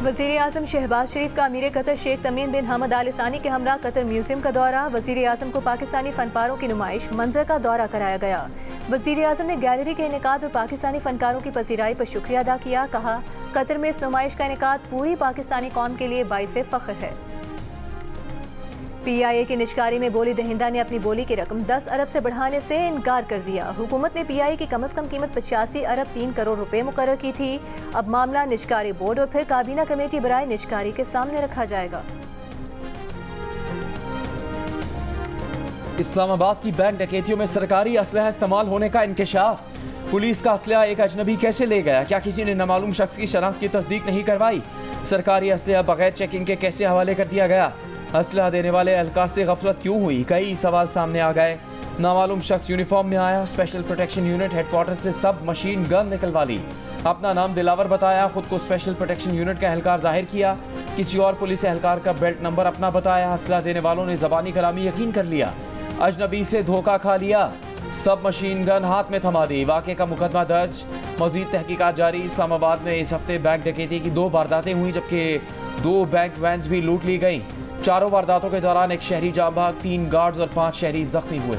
वज़ीर आज़म शहबाज शरीफ का अमीर कतर शेख तमीम बिन हमद आल सानी के हमरा कतर म्यूजियम का दौरा। वज़ीर आज़म को पाकिस्तानी फनकारों की नुमाइश मंजर का दौरा कराया गया। वज़ीर आज़म ने गैलरी के इनेकाद और पाकिस्तानी फनकारों की पसीराई पर शुक्रिया अदा किया। कहा, कतर में इस नुमाइश का इनेकाद पूरी पाकिस्तानी कौम के लिए बाइसे फ़ख्र है। PIA की निजकारी में बोली दहिंदा ने अपनी बोली की रकम 10 अरब से बढ़ाने से इनकार कर दिया। हुकूमत ने PIA की कम अज़ कम कीमत 85 अरब 3 करोड़ रुपए मुकर्रर की थी। अब मामला निजकारी बोर्ड और फिर काबीना कमेटी बराए निजकारी के सामने रखा जाएगा। इस्लामाबाद की बैंक डकैतियों में सरकारी असलहा इस्तेमाल होने का इंकशाफ। पुलिस का असलहा एक अजनबी कैसे ले गया? क्या किसी ने नामालूम शख्स की शनाख्त की तस्दीक नहीं करवाई? सरकारी असलहा बगैर चेकिंग के कैसे हवाले कर दिया गया? असलहा देने वाले एहलकार से गफलत क्यों हुई? कई सवाल सामने आ गए। नामालूम शख्स यूनिफॉर्म में आया, स्पेशल प्रोटेक्शन यूनिट हेडक्वार्टर से सब मशीन गन निकलवा ली, अपना नाम दिलावर बताया, खुद को स्पेशल प्रोटेक्शन यूनिट का एहलकार जाहिर किया, किसी और पुलिस एहलकार का बेल्ट नंबर अपना बताया। असलहा देने वालों ने ज़बानी कलामी यकीन कर लिया, अजनबी से धोखा खा लिया, सब मशीन गन हाथ में थमा दी। वाक़े का मुकदमा दर्ज, मज़ीद तहकीकात जारी। इस्लामाबाद में इस हफ्ते बैंक डकैती की 2 वारदातें हुई, जबकि 2 बैंक वैन्स भी लूट ली गई। चारों वारदातों के दौरान एक शहरी जाँ भाग, 3 गार्ड्स और 5 शहरी जख्मी हुए।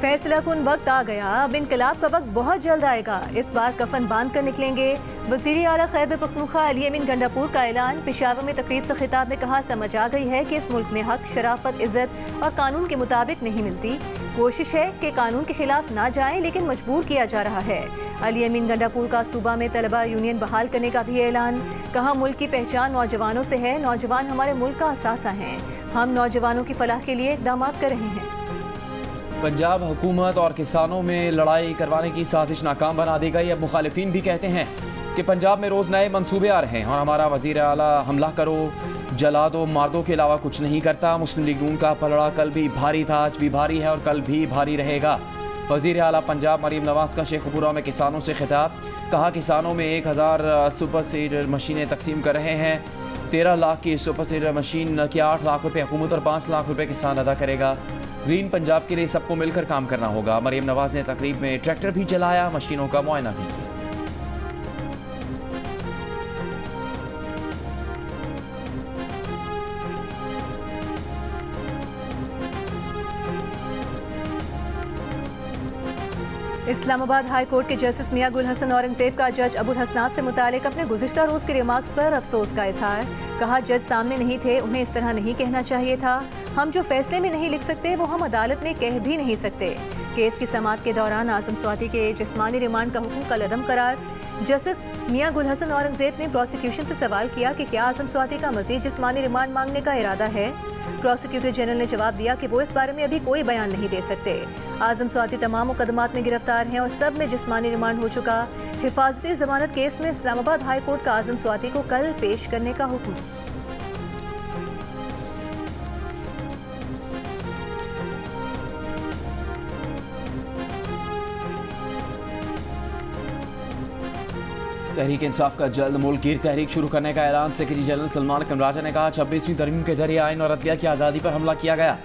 फैसला कुन वक्त आ गया, अब इनकलाब का वक्त बहुत जल्द आएगा। इस बार कफन बांध कर निकलेंगे। वज़ीर आला खैबर पख्तूनख्वा अली अमीन गंडापुर का ऐलान। पेशावर में तकरीब से खिताब में कहा, समझ आ गई है कि इस मुल्क में हक, शराफत, इज्जत और कानून के मुताबिक नहीं मिलती। कोशिश है कि कानून के खिलाफ ना जाएं, लेकिन मजबूर किया जा रहा है। अली अमीन गंडापुर का सूबा में तलबा यूनियन बहाल करने का भी ऐलान। कहा, मुल्क की पहचान नौजवानों से है, नौजवान हमारे मुल्क का असासा हैं। हम नौजवानों की फलाह के लिए इक़दाम कर रहे हैं। पंजाब हुकूमत और किसानों में लड़ाई करवाने की साजिश नाकाम बना दी गई। अब मुखालिफिन भी कहते हैं कि पंजाब में रोज़ नए मंसूबे आ रहे हैं और हमारा वज़ीर आला हमला करो, जला दो, मार दो के अलावा कुछ नहीं करता। मुस्लिम लीग नून का पलड़ा कल भी भारी था, आज भी भारी है और कल भी भारी रहेगा। वज़ीर आला पंजाब मरीम नवाज़ का शेखपुरा में किसानों से खिताब। कहा, किसानों में 1000 सुपर सीडर मशीनें तकसीम कर रहे हैं। 13 लाख की सुपर सीडर मशीन के 8 लाख रुपये हुकूमत और 5 लाख रुपये किसान अदा करेगा। ग्रीन पंजाब के लिए सबको मिलकर काम करना होगा। मरीम नवाज ने तकरीब में ट्रैक्टर भी चलाया, मशीनों का मुआयना भी किया। इस्लामाबाद हाई कोर्ट के जस्टिस मियां गुल हसन औरंगजेब का जज अबुल हसनात से मुतालिक अपने गुज़िश्ता रोज़ के रिमार्क्स पर अफसोस का इजहार। कहा, जज सामने नहीं थे, उन्हें इस तरह नहीं कहना चाहिए था। हम जो फैसले में नहीं लिख सकते वो हम अदालत में कह भी नहीं सकते। केस की समाअत के दौरान आज़म स्वाति के जिस्मानी रिमांड का हुक्म कलअदम करार। जस्टिस मियां गुल हसन औरंगजेब ने प्रोसिक्यूशन से सवाल किया कि क्या आज़म स्वाति का मज़ीद जिस्मानी रिमांड मांगने का इरादा है। प्रोसिक्यूटर जनरल ने जवाब दिया कि वो इस बारे में अभी कोई बयान नहीं दे सकते। आज़म स्वाति तमाम मुकदमात में गिरफ्तार हैं और सब में जिस्मानी रिमांड हो चुका। हिफाजती जमानत केस में इस्लामाबाद हाई कोर्ट का आज़म स्वाति को कल पेश करने का हुक्म। तहरीक इंसाफ का जल्द मुल्क गिर तहरीक शुरू करने का ऐलान। सेक्रेटरी जनरल सलमान कमराजा ने कहा, 26वीं तरमीम के जरिए आइन और अदलिया की आज़ादी पर हमला किया गया।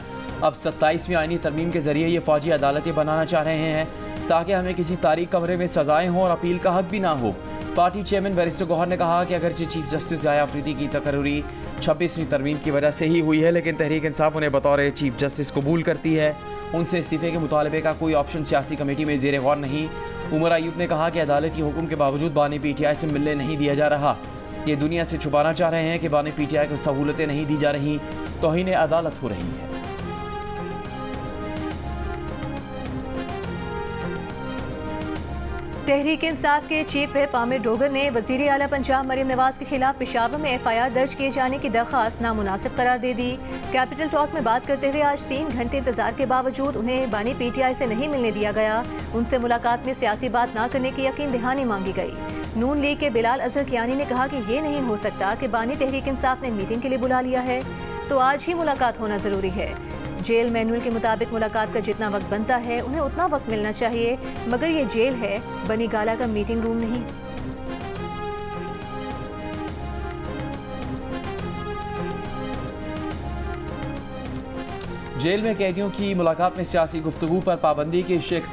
अब 27वीं आइनी तरमीम के जरिए ये फौजी अदालतें बनाना चाह रहे हैं ताकि हमें किसी तारीख कमरे में सजाएं हों और अपील का हक भी ना हो। पार्टी चेयरमैन बैरिस्टर गौहर ने कहा कि अगरचे चीफ जस्टिस ज़ाया अफरीदी की तकर्री 26वीं तरमीम की वजह से ही हुई है, लेकिन तहरीक इंसाफ उन्हें बतौर चीफ जस्टिस कबूल करती है। उनसे इस्तीफे के मुतालबे का कोई ऑप्शन सियासी कमेटी में ज़ेर गौर नहीं। उमर अयूब ने कहा कि अदालती हुक्म के बावजूद बानी PTI से मिलने नहीं दिया जा रहा। ये दुनिया से छुपाना चाह रहे हैं कि बानी PTI को सहूलतें नहीं दी जा रही, तौहीन अदालत हो रही है। तहरीक इंसाफ के चीफ व्हिप आमिर डोगर ने वज़ीर आला पंजाब मरीम नवाज के खिलाफ पेशावर में FIR दर्ज किए जाने की दरख्वास्त नामुनासिब करार दे दी। कैपिटल टॉक में बात करते हुए आज 3 घंटे इंतजार के बावजूद उन्हें बानी PTI से नहीं मिलने दिया गया। उनसे मुलाकात में सियासी बात ना करने की यकीन दहानी मांगी गई। नून लीग के बिलाल अजहर कियानी ने कहा कि ये नहीं हो सकता कि बानी तहरीक इंसाफ ने मीटिंग के लिए बुला लिया है तो आज ही मुलाकात होना ज़रूरी है। जेल मैनुअल के मुताबिक मुलाकात का जितना वक्त बनता है उन्हें उतना वक्त मिलना चाहिए, मगर ये जेल है, बनी गाला का मीटिंग रूम नहीं। जेल में कैदियों की मुलाकात में सियासी गुफ्तगू पर पाबंदी की शिक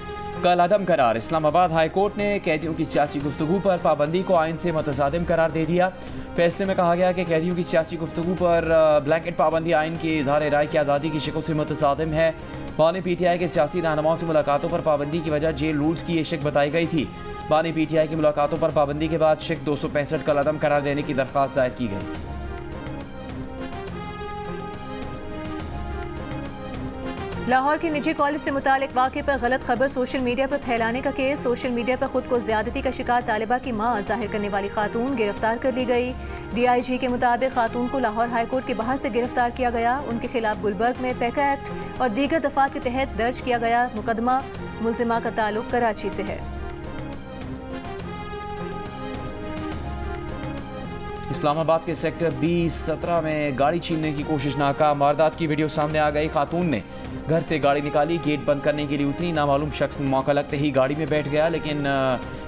कल अदम करार। इस्लामाबाद हाई कोर्ट ने कैदियों की सियासी गुफ्तगू पर पाबंदी को आइन से मुतसादिम करार दे दिया। फैसले में कहा गया कि कैदियों की सियासी गुफ्तगू पर ब्लैंकेट पाबंदी आइन की इजहार राय की आज़ादी की शिकल से मुतसादिम है। बानी PTI के सियासी रहनुमाओं से मुलाकातों पर पाबंदी की वजह जेल रूल्स की ये शिक बताई गई थी। बानी PTI की मुलाकातों पर पाबंदी के बाद शिक 265 कल अदम करार देने की दरख्वास्त दायर की गई थी। लाहौर के निजी कॉलेज से मुतालिक वाक़े पर गलत खबर सोशल मीडिया पर फैलाने का केस। सोशल मीडिया पर खुद को ज्यादती का शिकार तालिबा की मां जाहिर करने वाली खातून गिरफ्तार कर ली गई। DIG के मुताबिक खातून को लाहौर हाई कोर्ट के बाहर से गिरफ्तार किया गया। उनके खिलाफ गुलबर्ग में पैका एक्ट और दीगर दफात के तहत दर्ज किया गया मुकदमा। मुलजिमा का ताल्लुक कराची से है। इस्लामाबाद के सेक्टर 20-17 में गाड़ी छीनने की कोशिश नाकाम। वारदात की वीडियो सामने आ गई। खातून ने घर से गाड़ी निकाली, गेट बंद करने के लिए उतरी। नामालूम शख्स मौका लगते ही गाड़ी में बैठ गया, लेकिन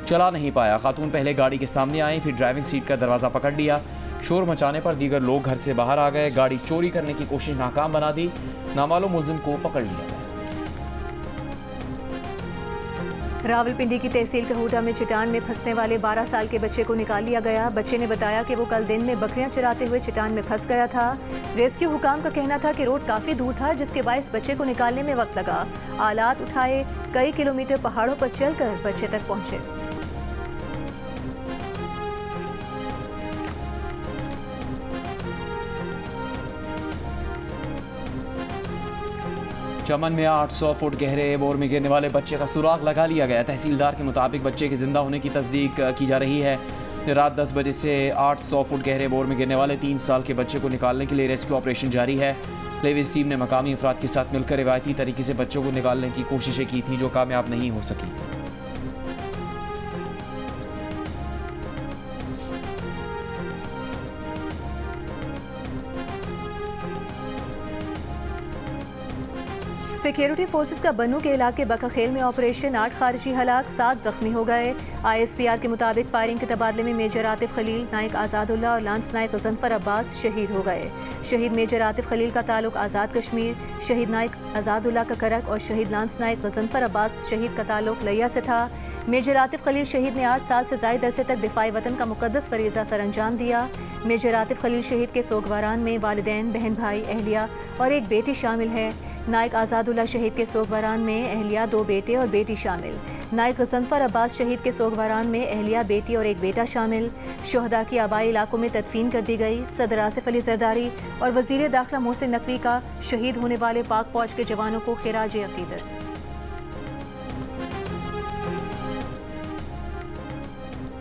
चला नहीं पाया। खातून पहले गाड़ी के सामने आई, फिर ड्राइविंग सीट का दरवाज़ा पकड़ लिया। शोर मचाने पर दीगर लोग घर से बाहर आ गए। गाड़ी चोरी करने की कोशिश नाकाम बना दी। नामालूम मुलजिम को पकड़ लिया गया। रावलपिंडी की तहसील कहूटा में चट्टान में फंसने वाले 12 साल के बच्चे को निकाल लिया गया। बच्चे ने बताया कि वो कल दिन में बकरियां चराते हुए चट्टान में फंस गया था। रेस्क्यू हुकाम का कहना था कि रोड काफ़ी दूर था, जिसके बायस बच्चे को निकालने में वक्त लगा। आलात उठाए कई किलोमीटर पहाड़ों पर चलकर बच्चे तक पहुंचे। चमन में 800 फुट गहरे बोर में गिरने वाले बच्चे का सुराग लगा लिया गया। तहसीलदार के मुताबिक बच्चे के जिंदा होने की तस्दीक की जा रही है। रात 10 बजे से 800 फुट गहरे बोर में गिरने वाले 3 साल के बच्चे को निकालने के लिए रेस्क्यू ऑपरेशन जारी है। लेविस टीम ने मकामी अफराद के साथ मिलकर रिवायती तरीके से बच्चों को निकालने की कोशिशें की थी, जो कामयाब नहीं हो सकी थी। सिक्योरिटी फोर्सेस का बन्नू के इलाके बकाखेल में ऑपरेशन। 8 खारिजी हलाक, 7 जख्मी हो गए। ISPR के मुताबिक फायरिंग के तबादले में मेजर आतिफ खलील, नाइक आज़ादुल्ला और लांस नाइक गजनफर अब्बास शहीद हो गए। शहीद मेजर आतिफ खलील का ताल्लुक आज़ाद कश्मीर, शहीद नाइक आज़ादुल्ला का करक और शहीद लांस नाइक गजनफर अब्बास शहीद का ताल्लुक लिया से था। मेजर आतिफ खलील शहीद ने 8 साल से ज़ायद अरसे तक दिफाई वतन का मुकद्दस फरीज़ा सर अंजाम दिया। मेजर आतिफ खलील शहीद के सोगवारान में वालिदैन, बहन भाई, अहलिया और एक बेटी शामिल है। नाइक आज़ादुल्ला शहीद के सोगवारान में अहलिया, 2 बेटे और बेटी शामिल। नाइक गजनफर अब्बास शहीद के सोगवारान में अहलिया, बेटी और एक बेटा शामिल। शहदा की आबाई इलाकों में तदफीन कर दी गई। सदर आसिफ अली जरदारी और वज़ीर दाखिला मोहसिन नकवी का शहीद होने वाले पाक फौज के जवानों को खिराज अकीदत।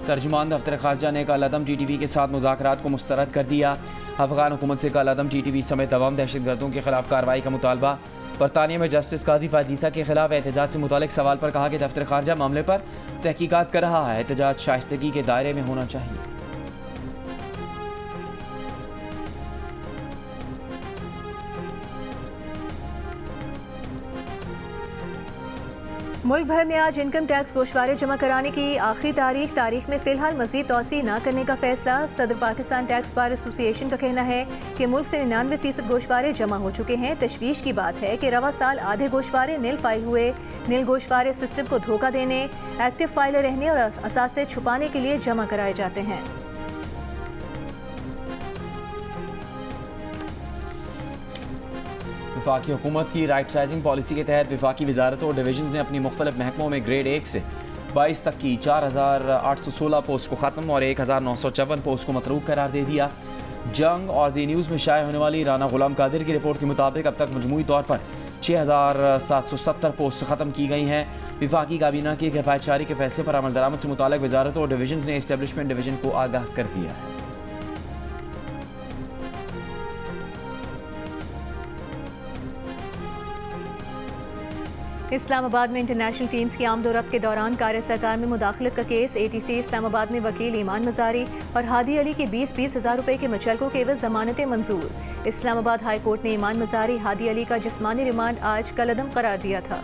तर्जुमान दफ्तर खारजा ने कल अदम TTP के साथ मुज़ाकरात को मुस्तरद कर दिया। अफगान हुकूमत से कल अदम TTP समेत तमाम दहशतगर्दों के खिलाफ कार्रवाई का मुतालबा। बरतानिया में जस्टिस काजी फादीसा के खिलाफ एहतजाज से मुतालिक सवाल पर कहा कि दफ्तर खारजा मामले पर तहकीकात कर रहा है। एहतजाज शाइस्तगी के दायरे में होना चाहिए। मुल्क भर में आज इनकम टैक्स गोशवारे जमा कराने की आखिरी तारीख में फ़िलहाल मज़ीद तोसी न करने का फैसला। सदर पाकिस्तान टैक्स बार एसोसिएशन का कहना है कि मुल्क से 99% गोशवारे जमा हो चुके हैं। तशवीश की बात है कि रवा साल आधे गोशवारे नील फाइल हुए। नील गोशवारे सिस्टम को धोखा देने, एक्टिव फाइल रहने और असासे छुपाने के लिए जमा कराए जाते हैं। वफाकी हुकूमत की राइट साइजिंग पॉलिसी के तहत वफाकी वजारतों और डिवीजन ने अपनी मुख्तलिफ महकमों में ग्रेड 1 से 22 तक की 4816 पोस्ट को ख़त्म और 1954 पोस्ट को मतरूक करार दे दिया। जंग और दी न्यूज़ में शाये होने वाली राना गुलाम कादिर की रिपोर्ट के मुताबिक अब तक मजमूई तौर पर 6770 पोस्ट ख़त्म की गई हैं। वफाकी काबीना की किफ़ायतशारी के फैसले पर अमल दरामद से मुताल्लिक़ वजारतों और डिवीजन ने इस्टेब्लिशमेंट डिवीजन को आगाह कर दिया है। इस्लामाबाद में इंटरनेशनल टीम्स की आमदोरफ्त के दौरान कार्य सरकार में मुदाखलत का केस। ATC इस्लामाबाद में वकील ईमान मजारी और हादी अली के 20-20 हज़ार रुपये के मुचलकों के एवज जमानतें मंजूर। इस्लामाबाद हाई कोर्ट ने ईमान मजारी, हादी अली का जिस्मानी रिमांड आज कलअदम करार दिया था।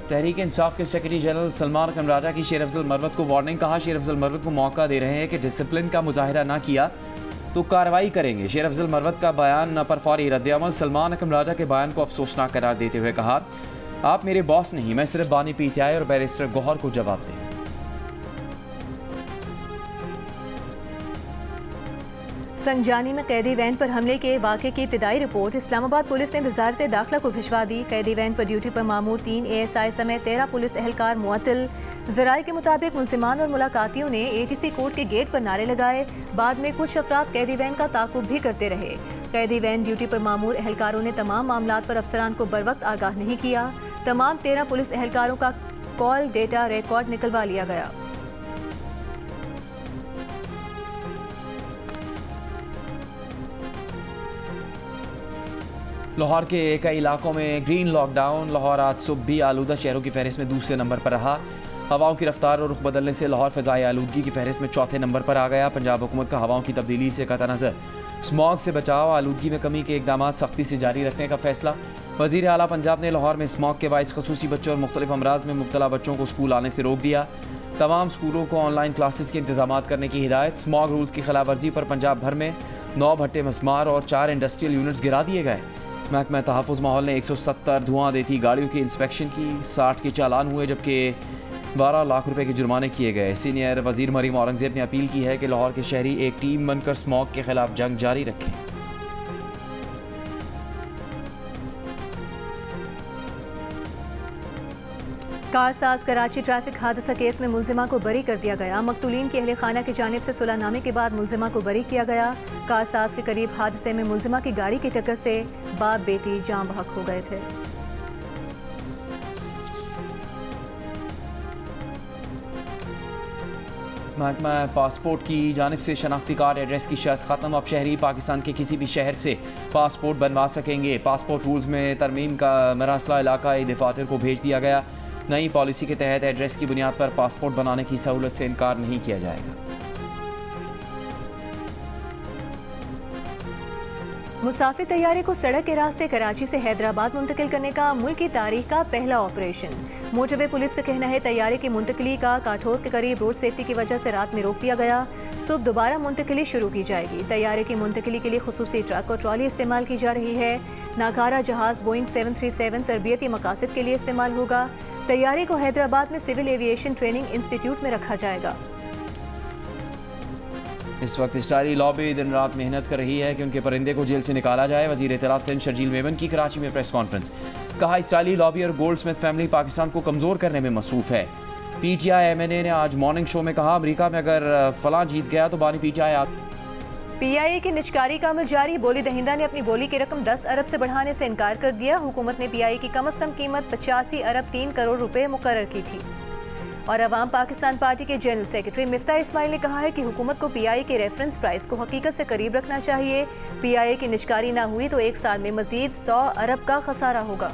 तहरीक इंसाफ के सेक्रेटरी जनरल सलमान कमराजा की शेर अफजल मरवत को वार्निंग। कहा, शेर अफजल मरवत को मौका दे रहे हैं कि डिसिप्लिन का मुजाहिरा ना किया तो कार्रवाई करेंगे। शेर अफजल मरवत का बयान पर फौरी रद्द-ए-अमल। सलमान अकरम राजा के बयान को अफसोसनाक करार देते हुए कहा, आप मेरे बॉस नहीं, मैं सिर्फ बानी पीटीआई और बैरिस्टर गौहर को जवाब दें। संजानी में कैदी वैन पर हमले के वाक़े की इब्तिदाई रिपोर्ट इस्लामाबाद पुलिस ने वजारत दाखिला को भिजवा दी। कैदी वैन पर ड्यूटी पर मामूर 3 ASI समेत 13 पुलिस एहलकार मुअत्तल। ज़राए के मुताबिक मुलजिमान और मुलाकातियों ने ATC कोर्ट के गेट पर नारे लगाए। बाद में कुछ अफराद कैदी वैन का ताक़ुब भी करते रहे। कैदी वैन ड्यूटी पर मामूर एहलकारों ने तमाम मामलात पर अफसरान को बरवक्त आगाह नहीं किया। तमाम 13 पुलिस एहलकारों का कॉल डेटा रिकॉर्ड निकलवा लिया गया। लाहौर के कई इलाकों में ग्रीन लॉकडाउन। लाहौर आज सुबह भी आलूदा शहरों की फहरिस्त में दूसरे नंबर पर रहा। हवाओं की रफ्तार और रुख बदलने से लाहौर फ़िज़ाई आलूदगी की फहरिस्त में चौथे नंबर पर आ गया। पंजाब हुकूमत का हवाओं की तब्दीली से कतई नज़र स्मॉग से बचाव, आलूदगी में कमी के इक़दाम सख्ती से जारी रखने का फैसला। वज़ीर आला पंजाब ने लाहौर में स्मॉग के बाइस ख़ुसूसी बच्चों और मुख्तलिफ अमराज में मुब्तला बच्चों को स्कूल आने से रोक दिया। तमाम स्कूलों को ऑनलाइन क्लासेस के इंतजाम करने की हिदायत। स्मॉग रूल्स की खिलाफ वर्जी पर पंजाब भर में 9 भट्टे मस्मार और 4 इंडस्ट्रियल यूनिट्स गिरा दिए गए। महकमा तहफ़्फ़ुज़ माहौल ने 170 धुआं देती गाड़ियों की इंस्पेक्शन की। 60 के चालान हुए जबकि 12 लाख रुपए के जुर्माने किए गए। सीनियर वज़ीर मरीम औरंगज़ेब ने अपील की है कि लाहौर के शहरी एक टीम बनकर स्मॉग के खिलाफ जंग जारी रखें। कारसाज कराची ट्रैफिक हादसा केस में मुलजिमा को बरी कर दिया गया। मकतूलीन के अहले खाना की जानिब से सुलहनामे के बाद मुलजिमा को बरी किया गया। कारसाज के करीब हादसे में मुलजिमा की गाड़ी की टक्कर से बाप बेटी जान बहक हो गए थे। महकमा पासपोर्ट की जानिब से शनाख्ती कार्ड एड्रेस की शर्त ख़त्म। अब शहरी पाकिस्तान के किसी भी शहर से पासपोर्ट बनवा सकेंगे। पासपोर्ट रूल्स में तरमीम का मरासला इलाकाई दफातर को भेज दिया गया। नई पॉलिसी के तहत एड्रेस की बुनियाद पर पासपोर्ट बनाने की सहूलत से इनकार नहीं किया जाएगा। मुसाफिर तैयारे को सड़क के रास्ते कराची से हैदराबाद मुंतकिल करने का मुल्क की तारीख का पहला ऑपरेशन। मोटरवे पुलिस का कहना है तैयारे की मुंतकिली का काठोर के करीब रोड सेफ्टी की वजह से रात में रोक दिया गया। सुबह दोबारा मुंतकिली शुरू की जाएगी। तैयारे की मुंतकिली के लिए खुसूसी ट्रक और ट्रॉली इस्तेमाल की जा रही है। नाकारा जहाज बोइंग 737 तरबियती मकासद के लिए इस्तेमाल होगा। तैयारे को हैदराबाद में सिविल एविएशन ट्रेनिंग इंस्टीट्यूट में रखा जाएगा। इस वक्त इसराइली लॉबी दिन रात मेहनत कर रही है कि उनके परिंदे को जेल से निकाला जाए। वज़ीर इत्तलात सिंध शर्जील मेमन की कराची में प्रेस कॉन्फ्रेंस। कहा, इसराइली लॉबी और गोल्ड स्मिथ फैमिली पाकिस्तान को कमज़ोर करने में मसरूफ़ है। PTI MNA ने आज मॉर्निंग शो में कहा, अमेरिका में अगर फलां जीत गया तो बानी PTI PIA की निजकारी का अमल जारी। बोली दहिंदा ने अपनी बोली की रकम 10 अरब से बढ़ाने से इनकार कर दिया। हुकूमत ने PIA की कम अज़ कम कीमत 85 अरब 3 करोड़ रुपए मुकर्रर की थी। और अवाम पाकिस्तान पार्टी के जनरल सेक्रेटरी मिफ्ता इस्माइल ने कहा है कि हुकूमत को PIA के रेफरेंस प्राइस को हकीकत से करीब रखना चाहिए। PIA की निजकारी ना हुई तो 1 साल में मजीद 100 अरब का खसारा होगा।